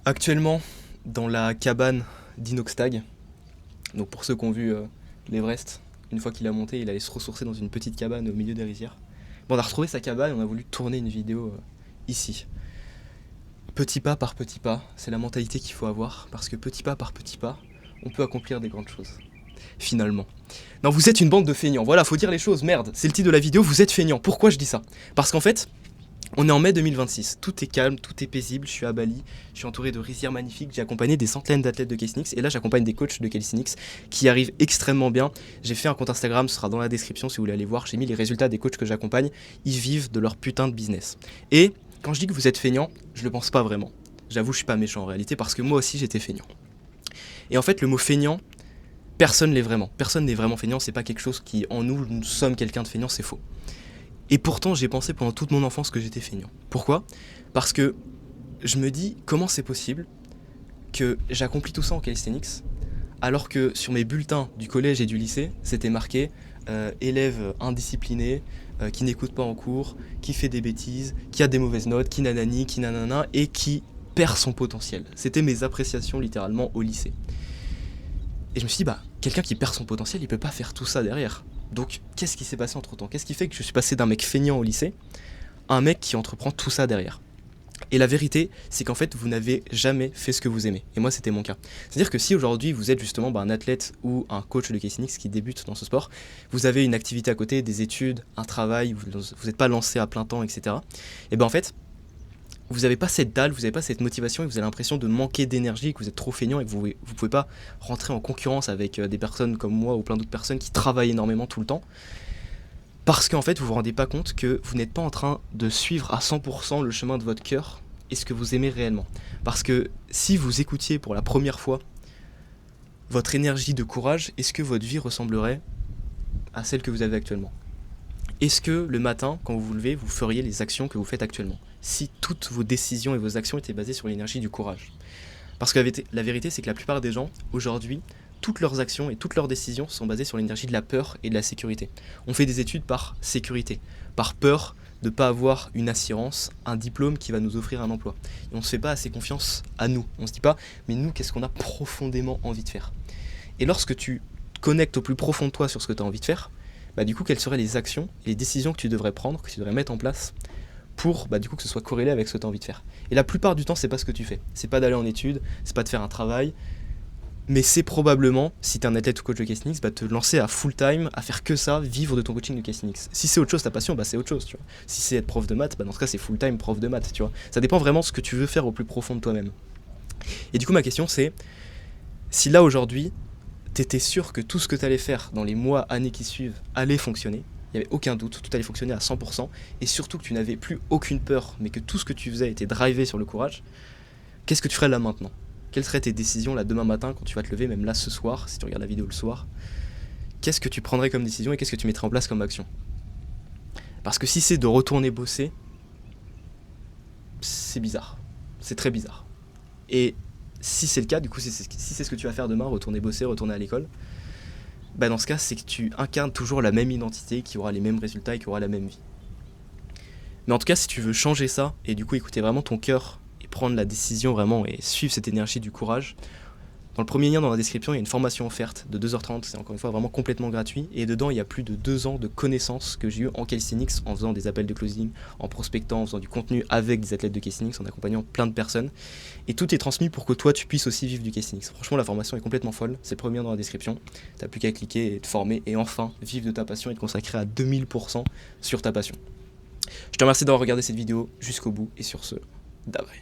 Actuellement, dans la cabane d'Inoxtag, donc pour ceux qui ont vu l'Everest, une fois qu'il a monté, il allait se ressourcer dans une petite cabane au milieu des rizières. Bon, on a retrouvé sa cabane et on a voulu tourner une vidéo ici. Petit pas par petit pas, c'est la mentalité qu'il faut avoir, parce que petit pas par petit pas, on peut accomplir des grandes choses. Finalement. Non, vous êtes une bande de feignants, voilà, faut dire les choses, merde, c'est le titre de la vidéo, vous êtes feignants. Pourquoi je dis ça? Parce qu'en fait, on est en mai 2026, tout est calme, tout est paisible, je suis à Bali, je suis entouré de rizières magnifiques, j'ai accompagné des centaines d'athlètes de Calisthenics, et là j'accompagne des coachs de Calisthenics qui arrivent extrêmement bien. J'ai fait un compte Instagram, ce sera dans la description si vous voulez aller voir, j'ai mis les résultats des coachs que j'accompagne, ils vivent de leur putain de business. Et quand je dis que vous êtes feignants, je le pense pas vraiment. J'avoue, je suis pas méchant en réalité, parce que moi aussi j'étais feignant. Et en fait, le mot feignant, personne l'est vraiment. Personne n'est vraiment feignant, c'est pas quelque chose qui, en nous sommes quelqu'un de feignant, c'est faux. Et pourtant, j'ai pensé pendant toute mon enfance que j'étais feignant. Pourquoi? Parce que je me dis, comment c'est possible que j'accomplis tout ça en calisthenics, alors que sur mes bulletins du collège et du lycée, c'était marqué élève indiscipliné, qui n'écoute pas en cours, qui fait des bêtises, qui a des mauvaises notes, qui nanani, qui nanana, et qui perd son potentiel. C'était mes appréciations littéralement au lycée. Et je me suis dit, bah, quelqu'un qui perd son potentiel, il peut pas faire tout ça derrière. Donc, qu'est-ce qui s'est passé entre temps? Qu'est-ce qui fait que je suis passé d'un mec feignant au lycée à un mec qui entreprend tout ça derrière? Et la vérité, c'est qu'en fait, vous n'avez jamais fait ce que vous aimez. Et moi, c'était mon cas. C'est-à-dire que si aujourd'hui, vous êtes justement un athlète ou un coach de calisthenics qui débute dans ce sport, vous avez une activité à côté, des études, un travail, vous n'êtes pas lancé à plein temps, etc. Et ben en fait, vous n'avez pas cette dalle, vous n'avez pas cette motivation et vous avez l'impression de manquer d'énergie, que vous êtes trop feignant et que vous ne pouvez pas rentrer en concurrence avec des personnes comme moi ou plein d'autres personnes qui travaillent énormément tout le temps. Parce qu'en fait, vous vous rendez pas compte que vous n'êtes pas en train de suivre à 100% le chemin de votre cœur et ce que vous aimez réellement. Parce que si vous écoutiez pour la première fois votre énergie de courage, est-ce que votre vie ressemblerait à celle que vous avez actuellement? Est-ce que le matin, quand vous vous levez, vous feriez les actions que vous faites actuellement? Si toutes vos décisions et vos actions étaient basées sur l'énergie du courage. Parce que la vérité, c'est que la plupart des gens, aujourd'hui, toutes leurs actions et toutes leurs décisions sont basées sur l'énergie de la peur et de la sécurité. On fait des études par sécurité, par peur de ne pas avoir une assurance, un diplôme qui va nous offrir un emploi. Et on ne se fait pas assez confiance à nous. On ne se dit pas, mais nous, qu'est-ce qu'on a profondément envie de faire? Et lorsque tu te connectes au plus profond de toi sur ce que tu as envie de faire, bah du coup, quelles seraient les actions et les décisions que tu devrais prendre, que tu devrais mettre en place pour du coup que ce soit corrélé avec ce que tu as envie de faire. Et la plupart du temps, c'est pas ce que tu fais. C'est pas d'aller en études, c'est pas de faire un travail, mais c'est probablement, si tu es un athlète ou coach de calisthenics, te lancer à full time, à faire que ça, vivre de ton coaching de calisthenics. Si c'est autre chose ta passion, c'est autre chose, tu vois. Si c'est être prof de maths, dans ce cas c'est full time prof de maths, tu vois. Ça dépend vraiment de ce que tu veux faire au plus profond de toi-même. Et du coup ma question c'est, si là aujourd'hui, t'étais sûr que tout ce que t'allais faire dans les mois, années qui suivent allait fonctionner, il n'y avait aucun doute, tout allait fonctionner à 100%, et surtout que tu n'avais plus aucune peur, mais que tout ce que tu faisais était drivé sur le courage, qu'est-ce que tu ferais là maintenant? Quelles seraient tes décisions là demain matin quand tu vas te lever, même là ce soir, si tu regardes la vidéo le soir? Qu'est-ce que tu prendrais comme décision et qu'est-ce que tu mettrais en place comme action? Parce que si c'est de retourner bosser, c'est bizarre. C'est très bizarre. Et si c'est le cas, du coup, si c'est ce que tu vas faire demain, retourner bosser, retourner à l'école, dans ce cas, c'est que tu incarnes toujours la même identité, qui aura les mêmes résultats et qui aura la même vie. Mais en tout cas, si tu veux changer ça, et du coup écouter vraiment ton cœur, et prendre la décision vraiment, et suivre cette énergie du courage, dans le premier lien dans la description, il y a une formation offerte de 2h30, c'est encore une fois vraiment complètement gratuit, et dedans il y a plus de 2 ans de connaissances que j'ai eu en calisthenics, en faisant des appels de closing, en prospectant, en faisant du contenu avec des athlètes de calisthenics, en accompagnant plein de personnes, et tout est transmis pour que toi tu puisses aussi vivre du calisthenics. Franchement la formation est complètement folle, c'est le premier lien dans la description, t'as plus qu'à cliquer et te former, et enfin vivre de ta passion et te consacrer à 2000% sur ta passion. Je te remercie d'avoir regardé cette vidéo jusqu'au bout, et sur ce, bye bye.